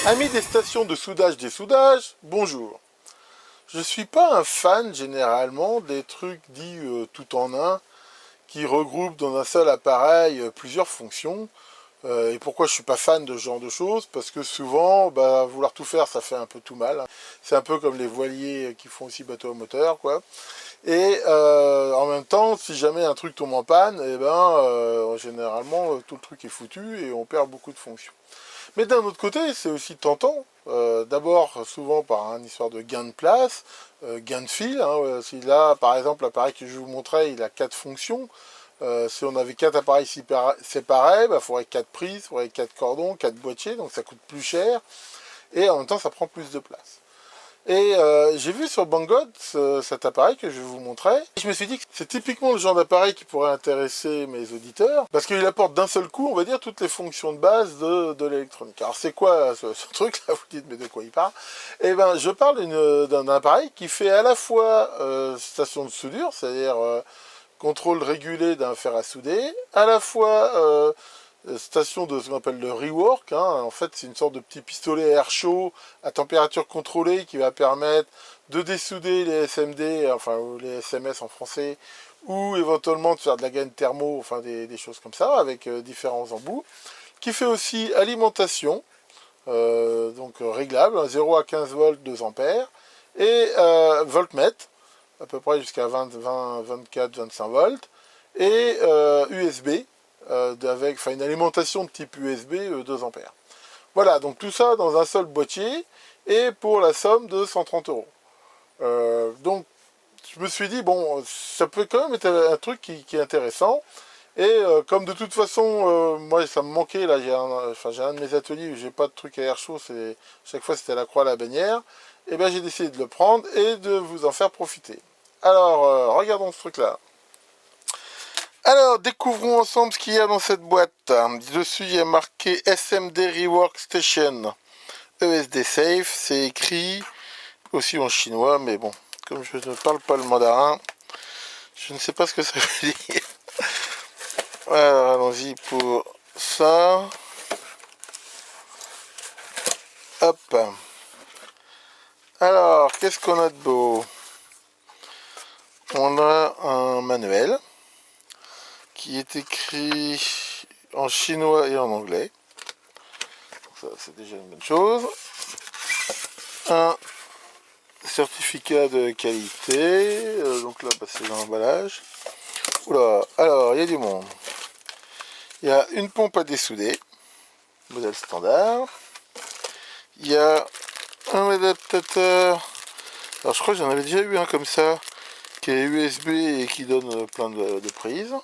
Amis des stations de soudage des soudages, bonjour. Je suis pas un fan généralement des trucs dits tout en un qui regroupent dans un seul appareil plusieurs fonctions. Et pourquoi je suis pas fan de ce genre de choses? Parce que souvent, vouloir tout faire, ça fait un peu tout mal, hein. C'est un peu comme les voiliers qui font aussi bateau à moteur, quoi. Et en même temps, si jamais un truc tombe en panne, généralement, tout le truc est foutu et on perd beaucoup de fonctions. Mais d'un autre côté, c'est aussi tentant. D'abord, souvent par une histoire de gain de place, gain de fil, hein. Si là, par exemple, l'appareil que je vous montrais, il a 4 fonctions. Si on avait 4 appareils séparés, il faudrait 4 prises, il faudrait 4 cordons, 4 boîtiers, donc ça coûte plus cher. Et en même temps, ça prend plus de place. Et j'ai vu sur Banggood cet appareil que je vous montrais. Et je me suis dit que c'est typiquement le genre d'appareil qui pourrait intéresser mes auditeurs, parce qu'il apporte d'un seul coup, on va dire, toutes les fonctions de base de l'électronique. Alors c'est quoi ce truc-là? Vous dites, mais de quoi il parle? Eh bien, je parle d'un appareil qui fait à la fois station de soudure, c'est-à-dire contrôle régulé d'un fer à souder, à la fois station de ce qu'on appelle le rework, hein. En fait, c'est une sorte de petit pistolet à air chaud à température contrôlée qui va permettre de dessouder les SMD, enfin les SMS en français, ou éventuellement de faire de la gaine thermo, enfin des choses comme ça, avec différents embouts, qui fait aussi alimentation, réglable, 0 à 15 volts, 2 ampères, et voltmètre, à peu près jusqu'à 24, 25 volts, et USB, avec une alimentation de type USB 2 ampères. Voilà, donc tout ça dans un seul boîtier, et pour la somme de 130 euros. Donc, je me suis dit, bon, ça peut quand même être un truc qui est intéressant. Et comme de toute façon, moi ça me manquait, là j'ai un de mes ateliers où j'ai pas de truc à air chaud, chaque fois c'était la croix à la bannière, et bien j'ai décidé de le prendre et de vous en faire profiter. Alors, regardons ce truc là. Alors, découvrons ensemble ce qu'il y a dans cette boîte. Dessus il y a marqué SMD Rework Station ESD Safe, c'est écrit aussi en chinois, mais bon, comme je ne parle pas le mandarin, je ne sais pas ce que ça veut dire. Alors, allons-y pour ça. Hop. Alors, qu'est-ce qu'on a de beau? On a un manuel qui est écrit en chinois et en anglais. Ça, c'est déjà une bonne chose. Un certificat de qualité. Donc là, c'est l'emballage. Oula, alors, il y a du monde. Il y a une pompe à dessouder, modèle standard. Il y a un adaptateur. Alors je crois que j'en avais déjà eu un comme ça, qui est USB et qui donne plein de prises.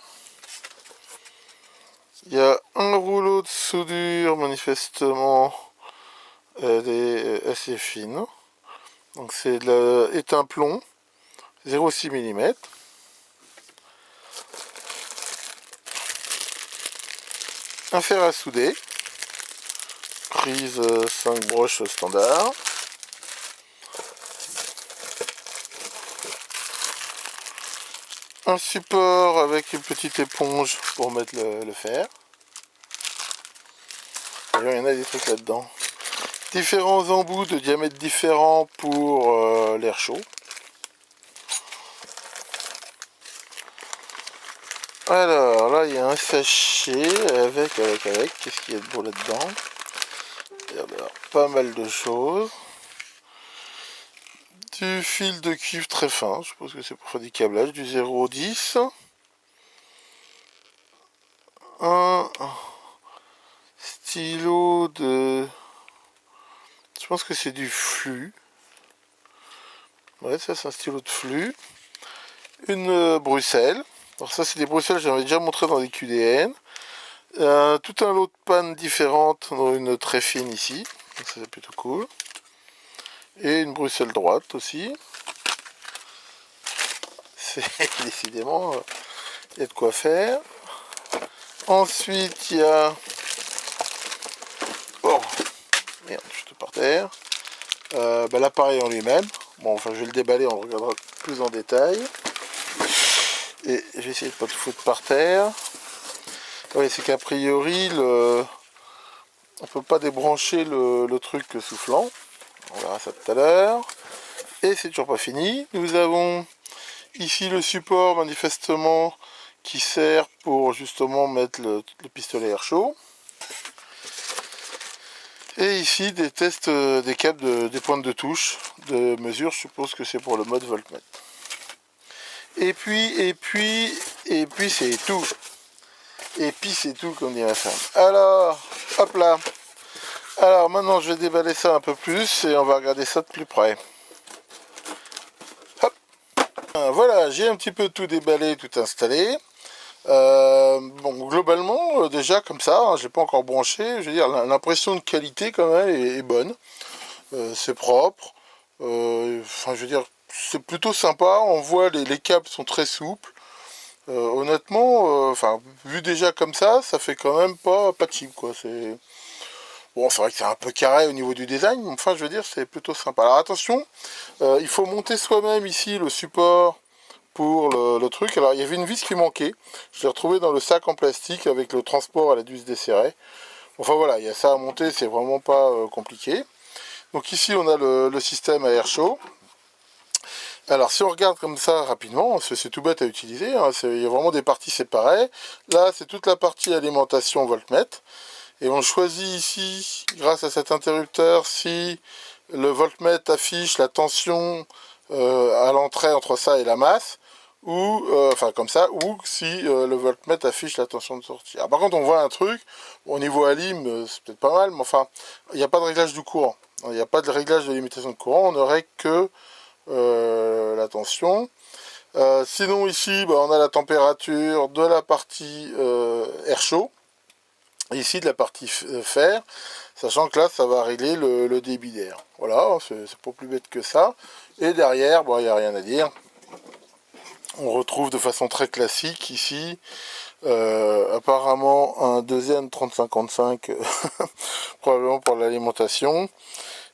Il y a un rouleau de soudure manifestement assez fine. Donc c'est de l'étain plomb 0,6 mm. Un fer à souder, prise 5 broches standard. Un support avec une petite éponge pour mettre le fer. Il y en a des trucs là-dedans. Différents embouts de diamètres différents pour l'air chaud. Alors là, il y a un sachet avec. Qu'est-ce qu'il y a de beau là-dedans? Pas mal de choses. Du fil de cuivre très fin, je pense que c'est pour faire du câblage, du 0,10. Un stylo de... Je pense que c'est du flux. Ouais, ça c'est un stylo de flux. Une Bruxelles. Alors ça c'est des Bruxelles, j'en avais déjà montré dans les QDN. Tout un lot de pannes différentes, dont une très fine ici. Donc ça c'est plutôt cool. Et une Bruxelles droite aussi. C'est décidément, il y a de quoi faire. Ensuite il y a... Oh merde, je te par terre. L'appareil en lui-même. Bon, enfin je vais le déballer, on regardera plus en détail. Et je vais essayer de ne pas tout foutre par terre. Oui, c'est qu'a priori on peut pas débrancher le truc soufflant. On verra ça tout à l'heure. Et c'est toujours pas fini. Nous avons ici le support manifestement qui sert pour justement mettre le pistolet air chaud. Et ici des tests des câbles des pointes de touche de mesure, je suppose que c'est pour le mode voltmètre. Et puis c'est tout. Et puis c'est tout comme dirait la femme. Alors, hop là. Alors maintenant je vais déballer ça un peu plus et on va regarder ça de plus près. Hop. Voilà, j'ai un petit peu tout déballé, tout installé. Bon, globalement, déjà comme ça, hein, j'ai pas encore branché, je veux dire, l'impression de qualité quand même est bonne. C'est propre. Enfin, je veux dire, c'est plutôt sympa. On voit les câbles sont très souples. Honnêtement, enfin, vu déjà comme ça fait quand même pas cheap, quoi. C'est bon, c'est vrai que c'est un peu carré au niveau du design, mais enfin, je veux dire, c'est plutôt sympa. Alors attention, il faut monter soi-même ici le support pour le truc. Alors il y avait une vis qui manquait, je l'ai retrouvé dans le sac en plastique avec le transport, elle a dû se desserrer. Enfin voilà, il y a ça à monter, c'est vraiment pas compliqué. Donc ici on a le système à air chaud. Alors si on regarde comme ça rapidement, c'est tout bête à utiliser, hein, il y a vraiment des parties séparées. Là c'est toute la partie alimentation voltmètre. Et on choisit ici, grâce à cet interrupteur, si le voltmètre affiche la tension à l'entrée entre ça et la masse, ou enfin comme ça, ou si le voltmètre affiche la tension de sortie. Alors, par contre, on voit un truc, au niveau alim, c'est peut-être pas mal, mais enfin, il n'y a pas de réglage du courant. Il n'y a pas de réglage de limitation de courant, on n'aurait que la tension. Sinon ici, bah, on a la température de la partie air chaud, ici de la partie fer, sachant que là ça va régler le débit d'air. Voilà, c'est pas plus bête que ça. Et derrière, bon, il n'y a rien à dire. On retrouve de façon très classique ici, apparemment un deuxième 3055, probablement pour l'alimentation.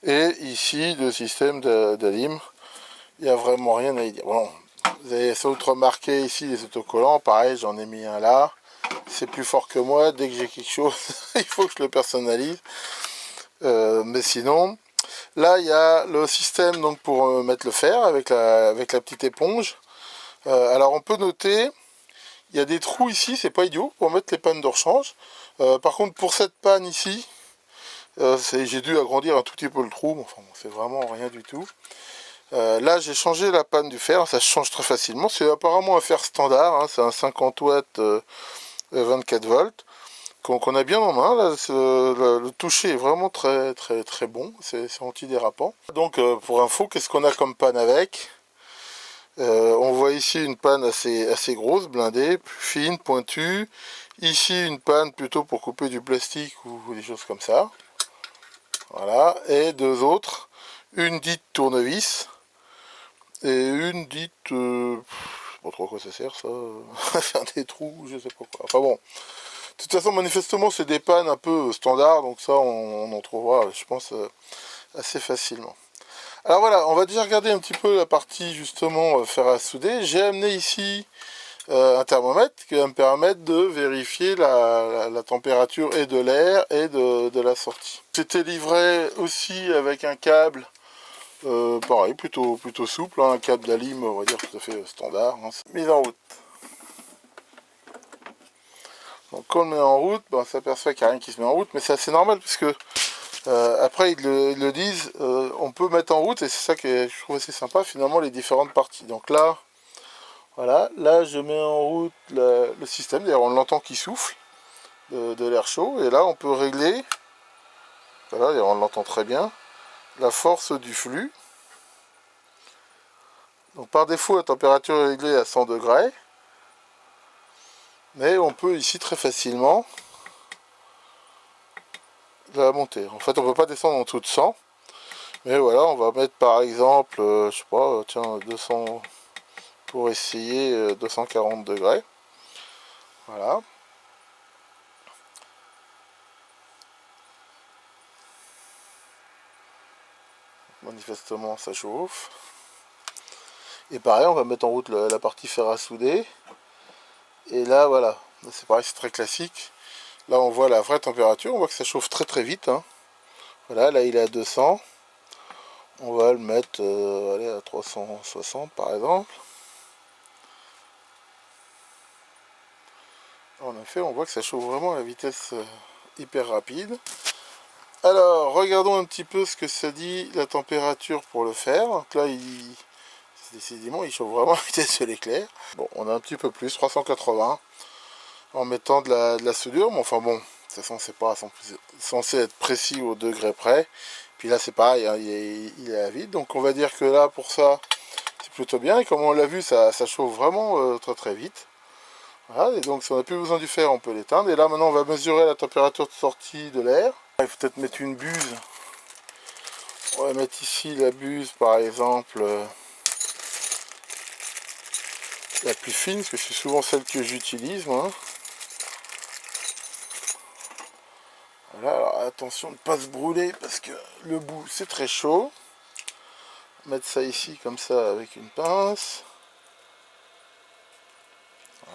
Et ici le système d'alim, il n'y a vraiment rien à y dire. Bon, vous avez sans doute remarqué ici les autocollants, pareil, j'en ai mis un là. C'est plus fort que moi, dès que j'ai quelque chose, il faut que je le personnalise. Mais sinon, là il y a le système donc pour mettre le fer avec la petite éponge. Alors on peut noter, il y a des trous ici, c'est pas idiot, pour mettre les pannes de rechange. Par contre pour cette panne ici, j'ai dû agrandir un tout petit peu le trou, mais enfin, c'est vraiment rien du tout. Là j'ai changé la panne du fer, ça se change très facilement, c'est apparemment un fer standard, hein, c'est un 50 watts 24 volts qu'on a bien en main. Là, le toucher est vraiment très bon, c'est antidérapant. Donc pour info, qu'est-ce qu'on a comme panne avec? On voit ici une panne assez grosse, blindée, fine, pointue. Ici une panne plutôt pour couper du plastique ou des choses comme ça. Voilà, et deux autres, une dite tournevis et une dite, je sais pas trop à quoi ça sert ça, faire des trous, je sais pas quoi. Enfin bon, de toute façon manifestement c'est des pannes un peu standards, donc ça on en trouvera, je pense, assez facilement. Alors voilà, on va déjà regarder un petit peu la partie justement fer à souder. J'ai amené ici un thermomètre qui va me permettre de vérifier la température et de l'air et de la sortie. C'était livré aussi avec un câble, pareil, plutôt souple, hein, un câble d'alim, on va dire tout à fait standard. Hein. Mise en route. Donc quand on le met en route, ben, on s'aperçoit qu'il n'y a rien qui se met en route, mais c'est assez normal puisque après ils le disent, on peut mettre en route, et c'est ça que je trouve assez sympa finalement, les différentes parties. Donc là, voilà, là je mets en route le système, d'ailleurs on l'entend qui souffle de l'air chaud, et là on peut régler, voilà, d'ailleurs on l'entend très bien, la force du flux. Donc par défaut la température est réglée à 100 degrés, mais on peut ici très facilement la monter. En fait on ne peut pas descendre en dessous de 100, mais voilà, on va mettre par exemple, je sais pas, tiens, 200, pour essayer 240 degrés. Voilà. Manifestement ça chauffe. Et pareil, on va mettre en route la partie fer à souder. Et là voilà, c'est pareil, c'est très classique. Là on voit la vraie température, on voit que ça chauffe très très vite, hein. Voilà, là il est à 200. On va le mettre allez, à 360 par exemple. En effet, on voit que ça chauffe vraiment à la vitesse hyper rapide. Alors, regardons un petit peu ce que ça dit la température pour le faire. Donc là, décidément, il chauffe vraiment à la vitesse de l'éclair. Bon, on a un petit peu plus, 380, en mettant de la soudure. Mais enfin bon, de toute façon, c'est pas censé être précis au degré près. Puis là, c'est pareil, hein, il est à vide. Donc on va dire que là, pour ça, c'est plutôt bien. Et comme on l'a vu, ça chauffe vraiment très très vite. Voilà, et donc si on n'a plus besoin du fer, on peut l'éteindre. Et là maintenant on va mesurer la température de sortie de l'air. Il faut peut-être mettre une buse. On va mettre ici la buse par exemple la plus fine, parce que c'est souvent celle que j'utilise moi. Voilà, alors attention de ne pas se brûler parce que le bout c'est très chaud. Mettre ça ici comme ça avec une pince.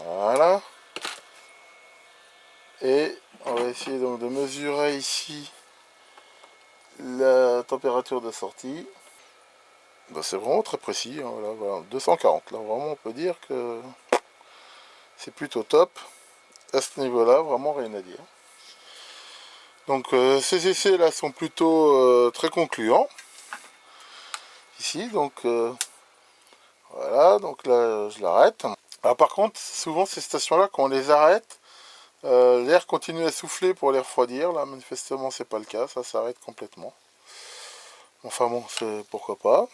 Voilà. Et on va essayer donc de mesurer ici la température de sortie. Ben, c'est vraiment très précis, hein, voilà, 240. Là vraiment on peut dire que c'est plutôt top. À ce niveau-là, vraiment rien à dire. Donc ces essais là sont plutôt très concluants. Ici, donc voilà, donc là je l'arrête. Alors par contre, souvent ces stations-là, quand on les arrête, l'air continue à souffler pour les refroidir. Là, manifestement, c'est pas le cas, ça s'arrête complètement. Enfin bon, pourquoi pas.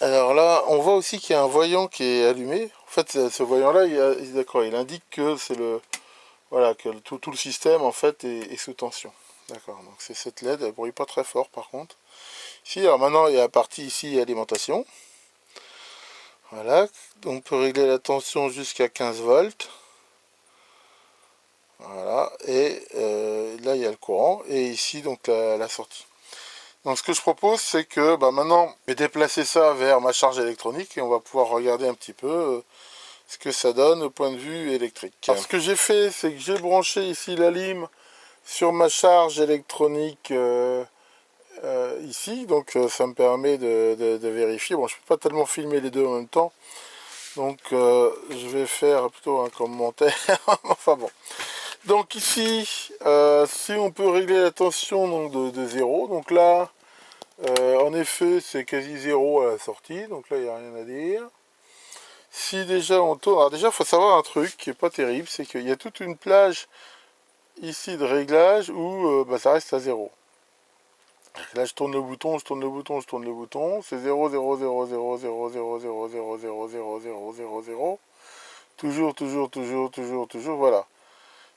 Alors là, on voit aussi qu'il y a un voyant qui est allumé. En fait, ce voyant-là, d'accord, il indique que c'est le, voilà, que tout le système en fait est sous tension. D'accord, donc c'est cette LED, elle ne bruit pas très fort par contre. Ici, alors maintenant, il y a la partie ici alimentation. Voilà, donc on peut régler la tension jusqu'à 15 volts. Voilà, et là il y a le courant, et ici donc la sortie. Donc ce que je propose, c'est que maintenant, je vais déplacer ça vers ma charge électronique, et on va pouvoir regarder un petit peu ce que ça donne au point de vue électrique. Alors, ce que j'ai fait, c'est que j'ai branché ici la lime sur ma charge électronique ici, donc ça me permet de vérifier. Bon, je ne peux pas tellement filmer les deux en même temps, donc je vais faire plutôt un commentaire. Enfin bon. Donc ici, si on peut régler la tension donc, de 0, donc là, en effet, c'est quasi 0 à la sortie, donc là, il n'y a rien à dire. Si déjà on tourne, alors déjà, il faut savoir un truc qui n'est pas terrible, c'est qu'il y a toute une plage ici de réglage où ça reste à 0. Là, je tourne le bouton, je tourne le bouton, je tourne le bouton, c'est 0, 0, 0, 0, 0, 0, 0, 0, 0, 0, 0, 0, 0, toujours, toujours, toujours, toujours, toujours, voilà.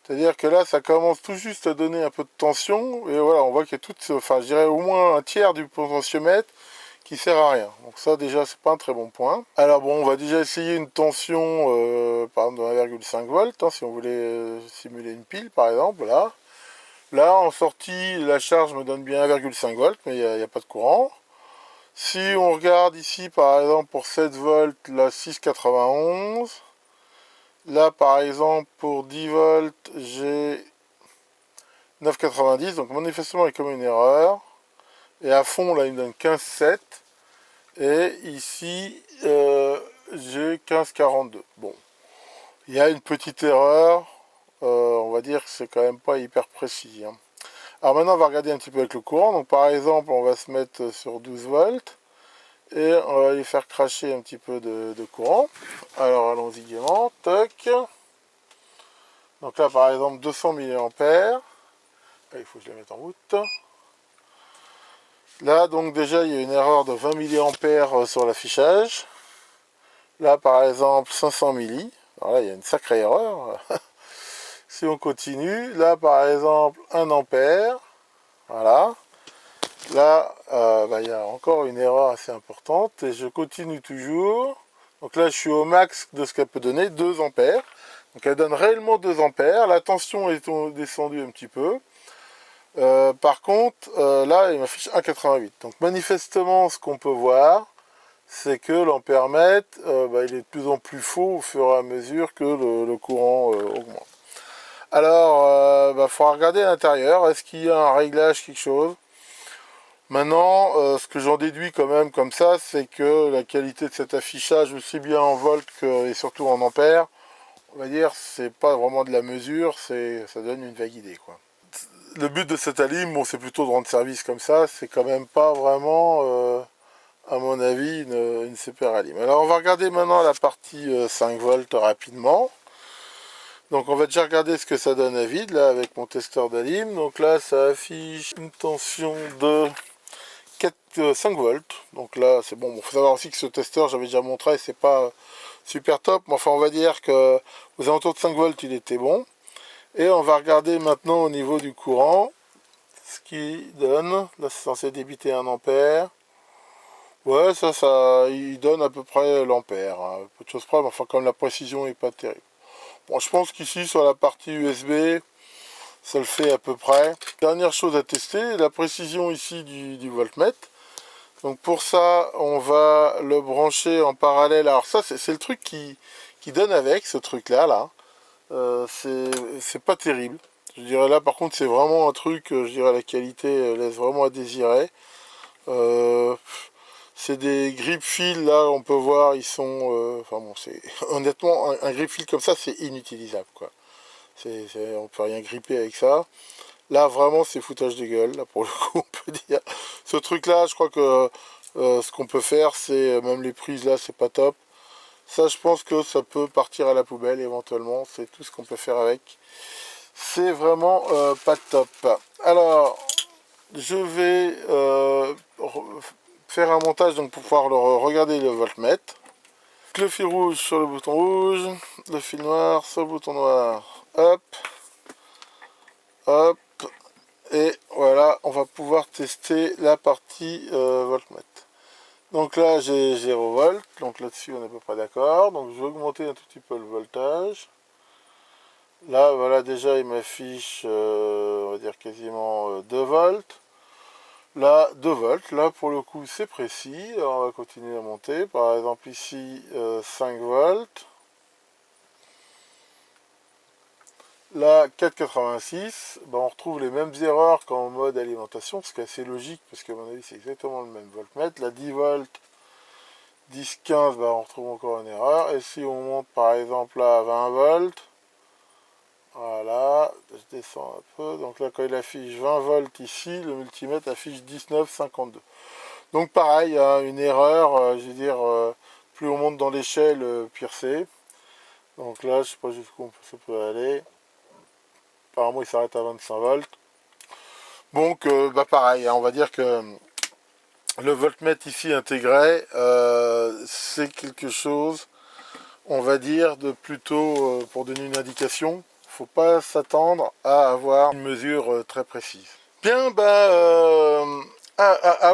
C'est-à-dire que là, ça commence tout juste à donner un peu de tension, et voilà, on voit qu'il y a tout, enfin, je dirais au moins un tiers du potentiomètre qui sert à rien. Donc ça, déjà, c'est pas un très bon point. Alors bon, on va déjà essayer une tension, par exemple, de 1,5 volts, hein, si on voulait simuler une pile, par exemple, là. Là, en sortie, la charge me donne bien 1,5 volts, mais il n'y a pas de courant. Si on regarde ici, par exemple, pour 7 volts, là, 6,91. Là, par exemple, pour 10 volts, j'ai 9,90. Donc, manifestement, il y a comme une erreur. Et à fond, là, il me donne 15,7. Et ici, j'ai 15,42. Bon, il y a une petite erreur. On va dire que c'est quand même pas hyper précis, hein. Alors maintenant, on va regarder un petit peu avec le courant. Donc, par exemple, on va se mettre sur 12 volts. Et on va aller faire cracher un petit peu de courant. Alors, allons-y gaiement. Toc. Donc là, par exemple, 200 mA. Il faut que je les mette en route. Là, donc déjà, il y a une erreur de 20 mA sur l'affichage. Là, par exemple, 500 milli. Alors là, il y a une sacrée erreur. Si on continue, là, par exemple, 1 ampère. Voilà. Là, il y a encore une erreur assez importante. Et je continue toujours. Donc là, je suis au max de ce qu'elle peut donner, 2 ampères. Donc elle donne réellement 2 ampères. La tension est descendue un petit peu. Par contre, là, il m'affiche 1,88. Donc manifestement, ce qu'on peut voir, c'est que l'ampèremètre, il est de plus en plus faux au fur et à mesure que le courant augmente. Alors, il faudra regarder à l'intérieur, est-ce qu'il y a un réglage, quelque chose. Maintenant, ce que j'en déduis quand même comme ça, c'est que la qualité de cet affichage, aussi bien en volts et surtout en ampères, on va dire, c'est pas vraiment de la mesure, ça donne une vague idée, quoi. Le but de cette alim, bon, c'est plutôt de rendre service comme ça, c'est quand même pas vraiment, à mon avis, une super alim. Alors, on va regarder maintenant la partie 5 volts rapidement. Donc on va déjà regarder ce que ça donne à vide là avec mon testeur d'alim. Donc là ça affiche une tension de 5 volts. Donc là c'est bon. Faut savoir aussi que ce testeur j'avais déjà montré, c'est pas super top. Mais enfin on va dire que aux alentours de 5 volts il était bon. Et on va regarder maintenant au niveau du courant ce qu'il donne. Là c'est censé débiter 1 ampère. Ouais ça il donne à peu près l'ampère. Hein. Peu de choses près, mais enfin comme la précision est pas terrible. Bon, je pense qu'ici, sur la partie USB, ça le fait à peu près. Dernière chose à tester, la précision ici du voltmètre. Donc pour ça, on va le brancher en parallèle. Alors ça, c'est le truc qui donne avec, ce truc-là. Là. C'est pas terrible. Je dirais là, par contre, c'est vraiment un truc, je dirais, la qualité laisse vraiment à désirer. C'est des grip fils, là, on peut voir, ils sont... enfin bon, c'est... Honnêtement, un grip fil comme ça, c'est inutilisable, quoi. On peut rien gripper avec ça. Là, vraiment, c'est foutage de gueule, là, pour le coup, on peut dire. Ce truc-là, je crois que ce qu'on peut faire, c'est... Même les prises, là, c'est pas top. Ça, je pense que ça peut partir à la poubelle, éventuellement. C'est tout ce qu'on peut faire avec. C'est vraiment pas top. Alors, je vais faire un montage donc pour pouvoir regarder le voltmètre. Le fil rouge sur le bouton rouge, le fil noir sur le bouton noir. Hop, hop, et voilà, on va pouvoir tester la partie voltmètre. Donc là j'ai 0 volt, donc là-dessus on est à peu près d'accord. Donc je vais augmenter un tout petit peu le voltage. Là voilà, déjà il m'affiche on va dire quasiment 2 volts. Là 2 volts, là pour le coup c'est précis. Alors, on va continuer à monter, par exemple ici 5 volts. Là 4,86, ben on retrouve les mêmes erreurs qu'en mode alimentation, ce qui est assez logique parce qu'à mon avis c'est exactement le même voltmètre. Là 10 volts, 10, 15, ben on retrouve encore une erreur. Et si on monte par exemple là à 20 volts, voilà, je descends un peu, donc là quand il affiche 20 volts ici, le multimètre affiche 19,52. Donc pareil, hein, une erreur, je veux dire, plus on monte dans l'échelle, pire c'est. Donc là, je sais pas jusqu'où ça peut aller. Apparemment il s'arrête à 25 volts. Donc pareil, hein, on va dire que le voltmètre ici intégré, c'est quelque chose, on va dire, de plutôt, pour donner une indication, faut pas s'attendre à avoir une mesure très précise. Bien,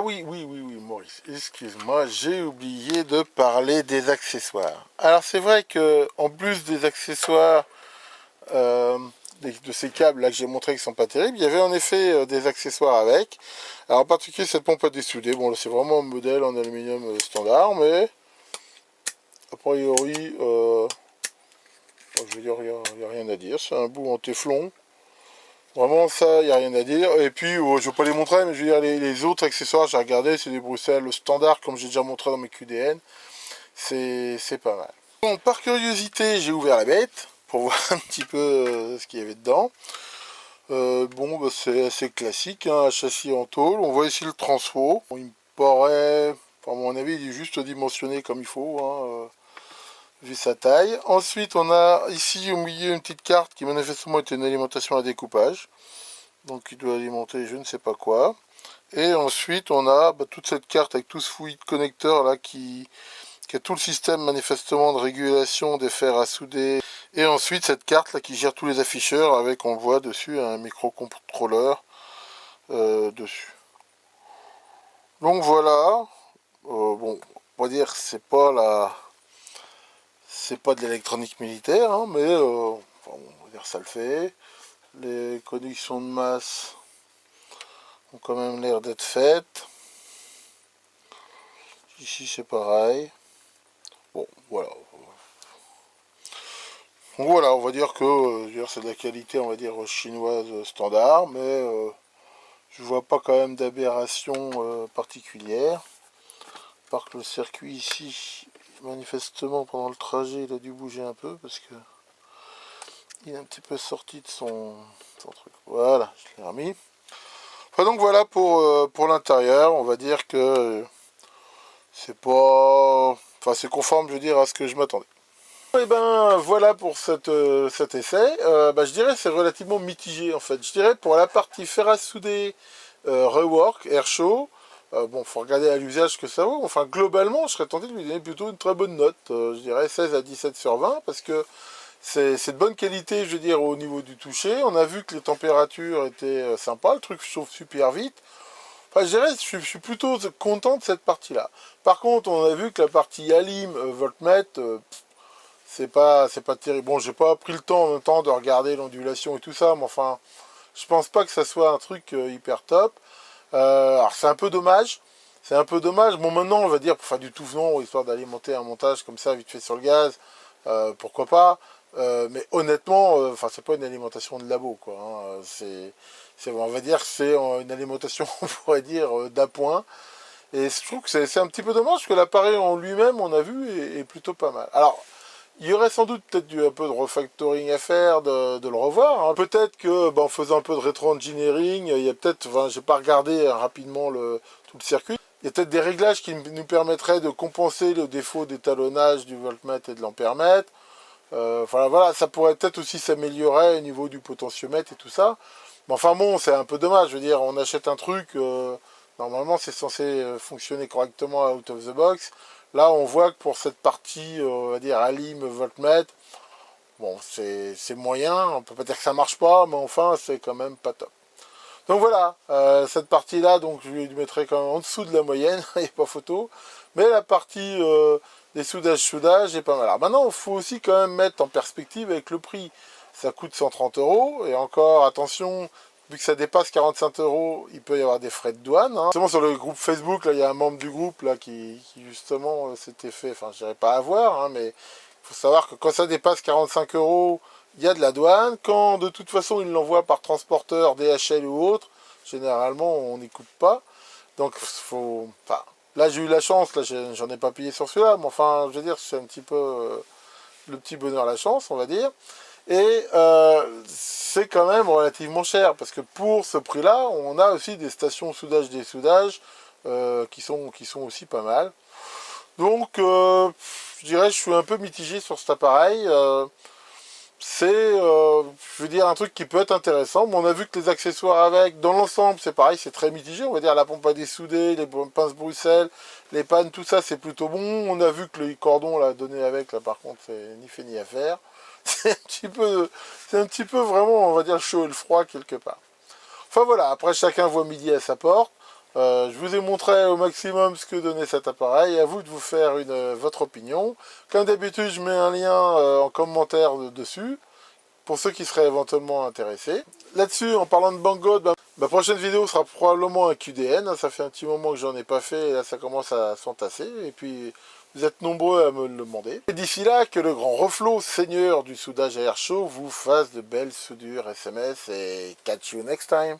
oui, Maurice, excuse-moi, j'ai oublié de parler des accessoires. Alors c'est vrai que en plus des accessoires, de ces câbles là que j'ai montré qui sont pas terribles, il y avait en effet des accessoires avec. Alors en particulier cette pompe à dessouder, bon là c'est vraiment un modèle en aluminium standard, mais a priori je veux dire il n'y a rien à dire, c'est un bout en téflon. Vraiment ça, il n'y a rien à dire. Et puis je ne vais pas les montrer, mais je veux dire les autres accessoires, j'ai regardé, c'est des Bruxelles standard comme j'ai déjà montré dans mes QDN. C'est pas mal. Bon, par curiosité, j'ai ouvert la bête pour voir un petit peu ce qu'il y avait dedans. C'est assez classique, hein, un châssis en tôle. On voit ici le transfo. Bon, il me paraît, à mon avis, il est juste dimensionné comme il faut, hein, vu sa taille. Ensuite, on a ici au milieu une petite carte qui manifestement était une alimentation à découpage. Donc il doit alimenter je ne sais pas quoi. Et ensuite, on a toute cette carte avec tout ce fouillis de connecteurs là qui a tout le système manifestement de régulation des fers à souder. Et ensuite cette carte là qui gère tous les afficheurs avec, on voit dessus, un microcontrôleur dessus. Donc voilà, bon, on va dire c'est pas de l'électronique militaire, hein, mais enfin, on va dire ça le fait. Les connexions de masse ont quand même l'air d'être faites. Ici c'est pareil. Bon, voilà. Donc voilà, on va dire que c'est de la qualité, on va dire, chinoise standard, mais je vois pas quand même d'aberration particulière. À part que le circuit ici, manifestement pendant le trajet, il a dû bouger un peu parce que il est un petit peu sorti de son truc. Voilà, je l'ai remis. Enfin, donc voilà pour l'intérieur, on va dire que c'est pas... Enfin, c'est conforme, je veux dire, à ce que je m'attendais. Et ben voilà pour cet essai. Je dirais c'est relativement mitigé en fait. Je dirais pour la partie fer à souder rework, air show, bon faut regarder à l'usage ce que ça vaut. Enfin globalement je serais tenté de lui donner plutôt une très bonne note. Je dirais 16 à 17 sur 20 parce que c'est de bonne qualité je veux dire au niveau du toucher. On a vu que les températures étaient sympas, le truc chauffe super vite. Enfin, je dirais, je suis plutôt content de cette partie-là. Par contre, on a vu que la partie Alim, voltmètre, c'est pas terrible. Bon, j'ai pas pris le temps en même temps de regarder l'ondulation et tout ça, mais enfin, je pense pas que ça soit un truc hyper top. Alors c'est un peu dommage. C'est un peu dommage. Bon, maintenant, on va dire, pour faire du tout venant, histoire d'alimenter un montage comme ça, vite fait sur le gaz, pourquoi pas. Mais honnêtement, enfin, c'est pas une alimentation de labo, quoi. Hein. On va dire que c'est une alimentation, on pourrait dire, d'appoint. Et je trouve que c'est un petit peu dommage, parce que l'appareil en lui-même, on a vu, est plutôt pas mal. Alors, il y aurait sans doute peut-être un peu de refactoring à faire, de le revoir. Hein. Peut-être que, en faisant un peu de rétro-engineering, il y a peut-être, enfin, j'ai pas regardé rapidement tout le circuit, il y a peut-être des réglages qui nous permettraient de compenser le défaut d'étalonnage du voltmètre et de l'ampèremètre. Voilà, ça pourrait peut-être aussi s'améliorer au niveau du potentiomètre et tout ça. Mais enfin bon, c'est un peu dommage, je veux dire, on achète un truc, normalement c'est censé fonctionner correctement out of the box. Là, on voit que pour cette partie, on va dire, alim, voltmètre, bon, c'est moyen, on peut pas dire que ça marche pas, mais enfin, c'est quand même pas top. Donc voilà, cette partie-là, donc je lui mettrai quand même en dessous de la moyenne, il n'y a pas photo, mais la partie des soudages est pas mal. Alors maintenant, il faut aussi quand même mettre en perspective avec le prix. Ça coûte 130 €, et encore, attention, vu que ça dépasse 45 €, il peut y avoir des frais de douane. Hein. Justement, sur le groupe Facebook, là, il y a un membre du groupe là, qui justement s'était fait, enfin, je dirais pas avoir, hein, mais il faut savoir que quand ça dépasse 45 €, il y a de la douane. Quand de toute façon, ils l'envoient par transporteur, DHL ou autre, généralement, on n'y coupe pas. Donc, faut... Enfin, là, j'ai eu la chance, là, j'en ai pas payé sur celui-là, mais enfin, je veux dire, c'est un petit peu le petit bonheur, la chance, on va dire. Et c'est quand même relativement cher, parce que pour ce prix-là, on a aussi des stations soudage dessoudages qui sont aussi pas mal. Donc, je dirais, je suis un peu mitigé sur cet appareil. C'est, je veux dire, un truc qui peut être intéressant. Mais on a vu que les accessoires avec, dans l'ensemble, c'est pareil, c'est très mitigé. On va dire la pompe à dessouder, les pinces Bruxelles, les pannes, tout ça, c'est plutôt bon. On a vu que le cordon là donné avec, là, par contre, c'est ni fait ni à faire. C'est un petit peu vraiment, on va dire, le chaud et le froid quelque part. Enfin voilà, après chacun voit midi à sa porte. Je vous ai montré au maximum ce que donnait cet appareil. À vous de vous faire votre opinion. Comme d'habitude, je mets un lien en commentaire dessus pour ceux qui seraient éventuellement intéressés. Là-dessus, en parlant de Banggood, ma prochaine vidéo sera probablement un QDN. Ça fait un petit moment que j'en ai pas fait et là ça commence à s'entasser. Et puis vous êtes nombreux à me le demander. Et d'ici là, que le grand reflot seigneur du soudage à air chaud vous fasse de belles soudures SMS et catch you next time.